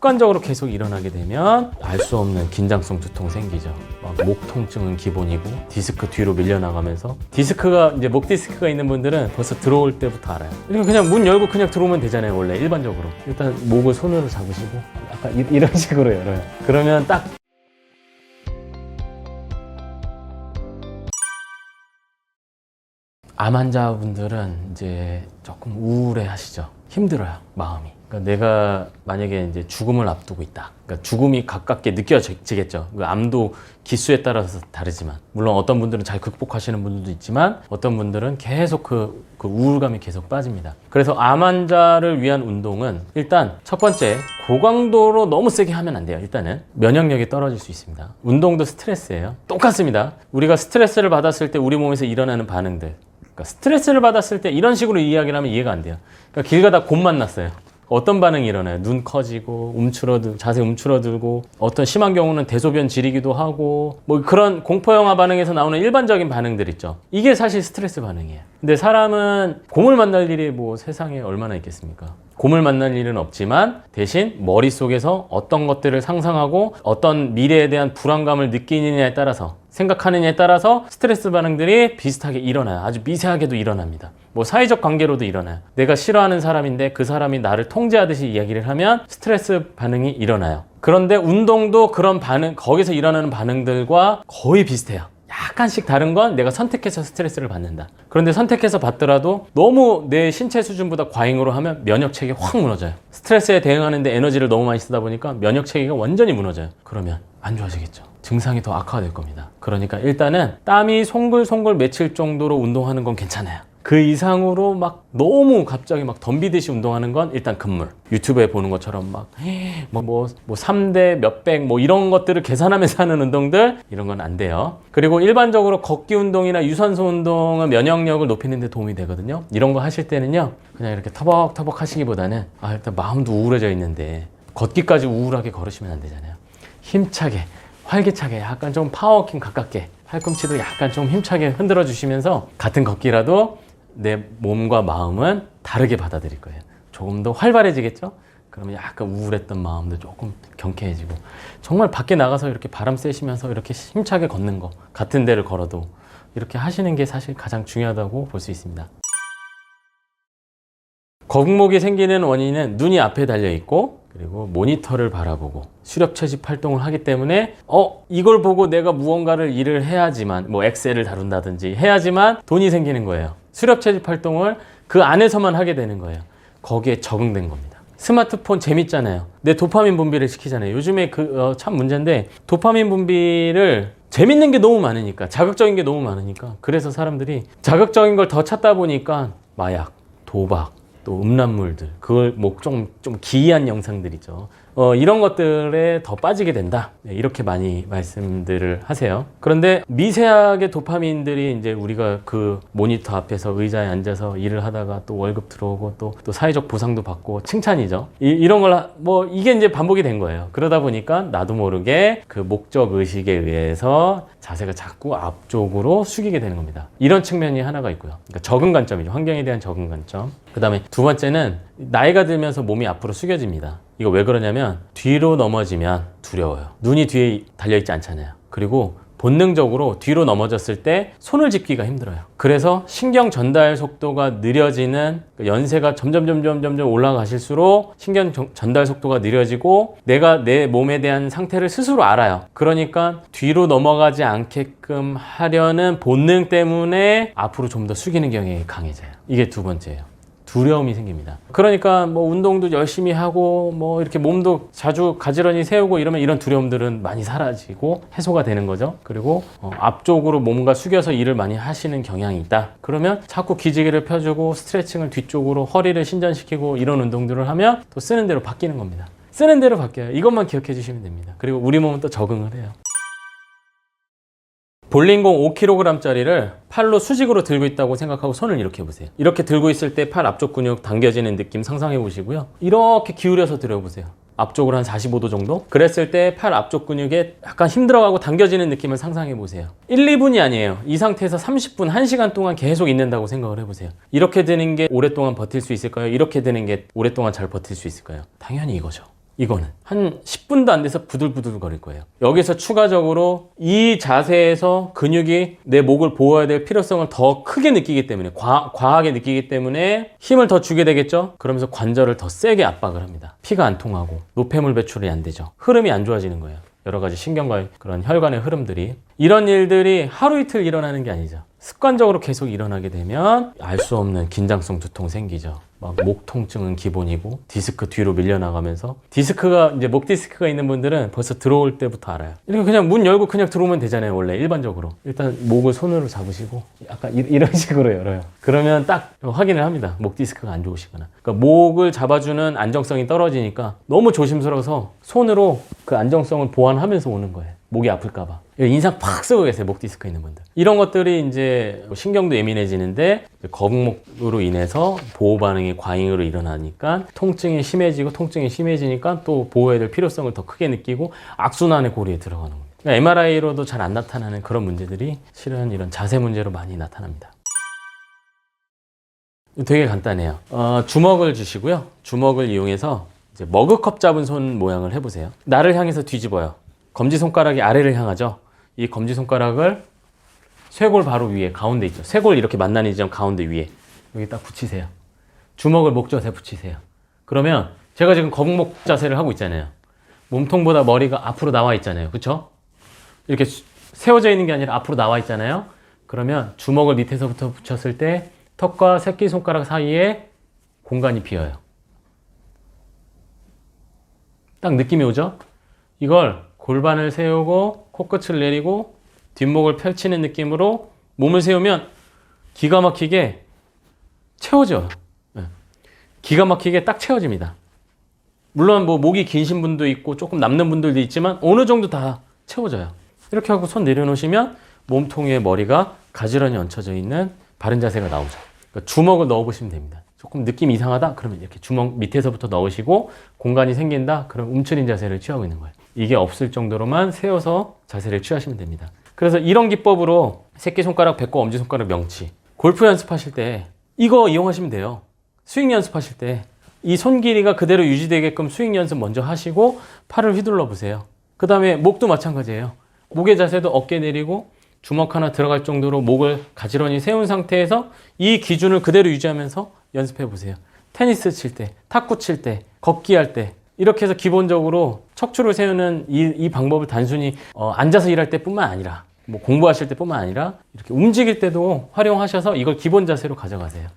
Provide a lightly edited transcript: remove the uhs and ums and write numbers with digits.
습관적으로 계속 일어나게 되면 알 수 없는 긴장성 두통 생기죠. 목 통증은 기본이고 디스크 뒤로 밀려나가면서 디스크가 이제 목 디스크가 있는 분들은 벌써 들어올 때부터 알아요. 그러니까 그냥 문 열고 그냥 들어오면 되잖아요. 원래 일반적으로 일단 목을 손으로 잡으시고 약간 이런 식으로 열어요. 그러면 딱 암 환자분들은 이제 조금 우울해 하시죠. 힘들어요, 마음이. 그러니까 내가 만약에 이제 죽음을 앞두고 있다. 그러니까 죽음이 가깝게 느껴지겠죠. 그 암도 기수에 따라서 다르지만. 물론 어떤 분들은 잘 극복하시는 분들도 있지만 어떤 분들은 계속 그 우울감이 계속 빠집니다. 그래서 암 환자를 위한 운동은 일단 첫 번째, 고강도로 너무 세게 하면 안 돼요. 일단은 면역력이 떨어질 수 있습니다. 운동도 스트레스예요. 똑같습니다. 우리가 스트레스를 받았을 때 우리 몸에서 일어나는 반응들. 그러니까 스트레스를 받았을 때 이런 식으로 이야기를 하면 이해가 안 돼요. 그러니까 길 가다 곰 만났어요. 어떤 반응이 일어나요? 눈 커지고 자세 움츠러들고 어떤 심한 경우는 대소변 지리기도 하고 뭐 그런 공포영화 반응에서 나오는 일반적인 반응들 있죠. 이게 사실 스트레스 반응이에요. 근데 사람은 곰을 만날 일이 뭐 세상에 얼마나 있겠습니까? 곰을 만날 일은 없지만 대신 머릿속에서 어떤 것들을 상상하고 어떤 미래에 대한 불안감을 느끼느냐에 따라서 생각하느냐에 따라서 스트레스 반응들이 비슷하게 일어나요. 아주 미세하게도 일어납니다. 뭐 사회적 관계로도 일어나요. 내가 싫어하는 사람인데 그 사람이 나를 통제하듯이 이야기를 하면 스트레스 반응이 일어나요. 그런데 운동도 그런 거기서 일어나는 반응들과 거의 비슷해요. 약간씩 다른 건 내가 선택해서 스트레스를 받는다. 그런데 선택해서 받더라도 너무 내 신체 수준보다 과잉으로 하면 면역 체계가 확 무너져요. 스트레스에 대응하는데 에너지를 너무 많이 쓰다 보니까 면역 체계가 완전히 무너져요. 그러면 안 좋아지겠죠. 증상이 더 악화가 될 겁니다. 그러니까 일단은 땀이 송글송글 맺힐 정도로 운동하는 건 괜찮아요. 그 이상으로 막 너무 갑자기 막 덤비듯이 운동하는 건 일단 금물. 유튜브에 보는 것처럼 막 3대 몇백 뭐 이런 것들을 계산하면서 하는 운동들 이런 건 안 돼요. 그리고 일반적으로 걷기 운동이나 유산소 운동은 면역력을 높이는 데 도움이 되거든요. 이런 거 하실 때는요. 그냥 이렇게 터벅터벅 하시기보다는 일단 마음도 우울해져 있는데 걷기까지 우울하게 걸으시면 안 되잖아요. 힘차게 활기차게 약간 좀 파워워킹 가깝게 팔꿈치도 약간 좀 힘차게 흔들어 주시면서 같은 걷기라도 내 몸과 마음은 다르게 받아들일 거예요. 조금 더 활발해지겠죠? 그러면 약간 우울했던 마음도 조금 경쾌해지고 정말 밖에 나가서 이렇게 바람 쐬시면서 이렇게 힘차게 걷는 거 같은 데를 걸어도 이렇게 하시는 게 사실 가장 중요하다고 볼 수 있습니다. 거북목이 생기는 원인은 눈이 앞에 달려 있고 그리고 모니터를 바라보고 수렵 채집 활동을 하기 때문에 이걸 보고 내가 무언가를 일을 해야지만 뭐 엑셀을 다룬다든지 해야지만 돈이 생기는 거예요. 수렵 채집 활동을 그 안에서만 하게 되는 거예요. 거기에 적응된 겁니다. 스마트폰 재밌잖아요. 내 도파민 분비를 시키잖아요. 요즘에 참 문제인데 도파민 분비를 재밌는 게 너무 많으니까 자극적인 게 너무 많으니까 그래서 사람들이 자극적인 걸 더 찾다 보니까 마약, 도박 또 음란물들, 그걸 뭐 좀 기이한 영상들이죠. 이런 것들에 더 빠지게 된다. 이렇게 많이 말씀들을 하세요. 그런데 미세하게 도파민들이 이제 우리가 그 모니터 앞에서 의자에 앉아서 일을 하다가 또 월급 들어오고 또 사회적 보상도 받고 칭찬이죠. 이런 걸 이게 이제 반복이 된 거예요. 그러다 보니까 나도 모르게 그 목적 의식에 의해서 자세가 자꾸 앞쪽으로 숙이게 되는 겁니다. 이런 측면이 하나가 있고요. 그러니까 적응 관점이죠. 환경에 대한 적응 관점. 그 다음에 두 번째는 나이가 들면서 몸이 앞으로 숙여집니다. 이거 왜 그러냐면 뒤로 넘어지면 두려워요. 눈이 뒤에 달려있지 않잖아요. 그리고 본능적으로 뒤로 넘어졌을 때 손을 짚기가 힘들어요. 그래서 신경 전달 속도가 느려지는 연세가 점점 올라가실수록 신경 전달 속도가 느려지고 내가 내 몸에 대한 상태를 스스로 알아요. 그러니까 뒤로 넘어가지 않게끔 하려는 본능 때문에 앞으로 좀 더 숙이는 경향이 강해져요. 이게 두 번째예요. 두려움이 생깁니다. 그러니까 운동도 열심히 하고 이렇게 몸도 자주 가지런히 세우고 이러면 이런 두려움들은 많이 사라지고 해소가 되는 거죠. 그리고 앞쪽으로 몸과 숙여서 일을 많이 하시는 경향이 있다. 그러면 자꾸 기지개를 펴주고 스트레칭을 뒤쪽으로 허리를 신전시키고 이런 운동들을 하면 또 쓰는 대로 바뀌는 겁니다. 쓰는 대로 바뀌어요. 이것만 기억해 주시면 됩니다. 그리고 우리 몸은 또 적응을 해요. 볼링공 5kg짜리를 팔로 수직으로 들고 있다고 생각하고 손을 이렇게 해보세요. 이렇게 들고 있을 때 팔 앞쪽 근육 당겨지는 느낌 상상해 보시고요. 이렇게 기울여서 들어보세요. 앞쪽으로 한 45도 정도? 그랬을 때 팔 앞쪽 근육에 약간 힘들어가고 당겨지는 느낌을 상상해 보세요. 1, 2분이 아니에요. 이 상태에서 30분, 1시간 동안 계속 있는다고 생각을 해보세요. 이렇게 드는 게 오랫동안 버틸 수 있을까요? 이렇게 드는 게 오랫동안 잘 버틸 수 있을까요? 당연히 이거죠. 이거는 한 10분도 안 돼서 부들부들 거릴 거예요. 여기서 추가적으로 이 자세에서 근육이 내 목을 보호해야 될 필요성을 더 크게 느끼기 때문에 과하게 느끼기 때문에 힘을 더 주게 되겠죠. 그러면서 관절을 더 세게 압박을 합니다. 피가 안 통하고 노폐물 배출이 안 되죠. 흐름이 안 좋아지는 거예요. 여러 가지 신경과 그런 혈관의 흐름들이. 이런 일들이 하루 이틀 일어나는 게 아니죠. 습관적으로 계속 일어나게 되면 알 수 없는 긴장성 두통 생기죠. 막 목 통증은 기본이고 디스크 뒤로 밀려나가면서 디스크가 이제 목 디스크가 있는 분들은 벌써 들어올 때부터 알아요. 이렇게 그냥 문 열고 그냥 들어오면 되잖아요. 원래 일반적으로 일단 목을 손으로 잡으시고 약간 이런 식으로 열어요. 그러면 딱 확인을 합니다. 목 디스크가 안 좋으시거나. 그러니까 목을 잡아주는 안정성이 떨어지니까 너무 조심스러워서 손으로 그 안정성을 보완하면서 오는 거예요. 목이 아플까봐. 인상 팍 쓰고 계세요. 목 디스크 있는 분들. 이런 것들이 이제 신경도 예민해지는데 거북목으로 인해서 보호 반응이 과잉으로 일어나니까 통증이 심해지니까 또 보호해야 될 필요성을 더 크게 느끼고 악순환의 고리에 들어가는 겁니다. 그러니까 MRI로도 잘 안 나타나는 그런 문제들이 실은 이런 자세 문제로 많이 나타납니다. 되게 간단해요. 주먹을 주시고요. 주먹을 이용해서 이제 머그컵 잡은 손 모양을 해보세요. 나를 향해서 뒤집어요. 검지손가락이 아래를 향하죠. 이 검지손가락을 쇄골 바로 위에 가운데 있죠. 쇄골 이렇게 만나는 지점 가운데 위에 여기 딱 붙이세요. 주먹을 목젖에 붙이세요. 그러면 제가 지금 거북목 자세를 하고 있잖아요. 몸통보다 머리가 앞으로 나와 있잖아요. 그렇죠? 이렇게 세워져 있는 게 아니라 앞으로 나와 있잖아요. 그러면 주먹을 밑에서부터 붙였을 때 턱과 새끼손가락 사이에 공간이 비어요. 딱 느낌이 오죠? 이걸 골반을 세우고 코끝을 내리고 뒷목을 펼치는 느낌으로 몸을 세우면 기가 막히게 채워져요. 기가 막히게 딱 채워집니다. 물론 뭐 목이 기신 분도 있고 조금 남는 분들도 있지만 어느 정도 다 채워져요. 이렇게 하고 손 내려놓으시면 몸통 위에 머리가 가지런히 얹혀져 있는 바른 자세가 나오죠. 그러니까 주먹을 넣어보시면 됩니다. 조금 느낌이 이상하다? 그러면 이렇게 주먹 밑에서부터 넣으시고 공간이 생긴다? 그럼 움츠린 자세를 취하고 있는 거예요. 이게 없을 정도로만 세워서 자세를 취하시면 됩니다. 그래서 이런 기법으로 새끼손가락, 배꼽, 엄지손가락, 명치 골프 연습하실 때 이거 이용하시면 돼요. 스윙 연습하실 때 이 손 길이가 그대로 유지되게끔 스윙 연습 먼저 하시고 팔을 휘둘러 보세요. 그 다음에 목도 마찬가지예요. 목의 자세도 어깨 내리고 주먹 하나 들어갈 정도로 목을 가지런히 세운 상태에서 이 기준을 그대로 유지하면서 연습해 보세요. 테니스 칠 때, 탁구 칠 때, 걷기 할 때 이렇게 해서 기본적으로 척추를 세우는 이 방법을 단순히 앉아서 일할 때뿐만 아니라 뭐 공부하실 때뿐만 아니라 이렇게 움직일 때도 활용하셔서 이걸 기본 자세로 가져가세요.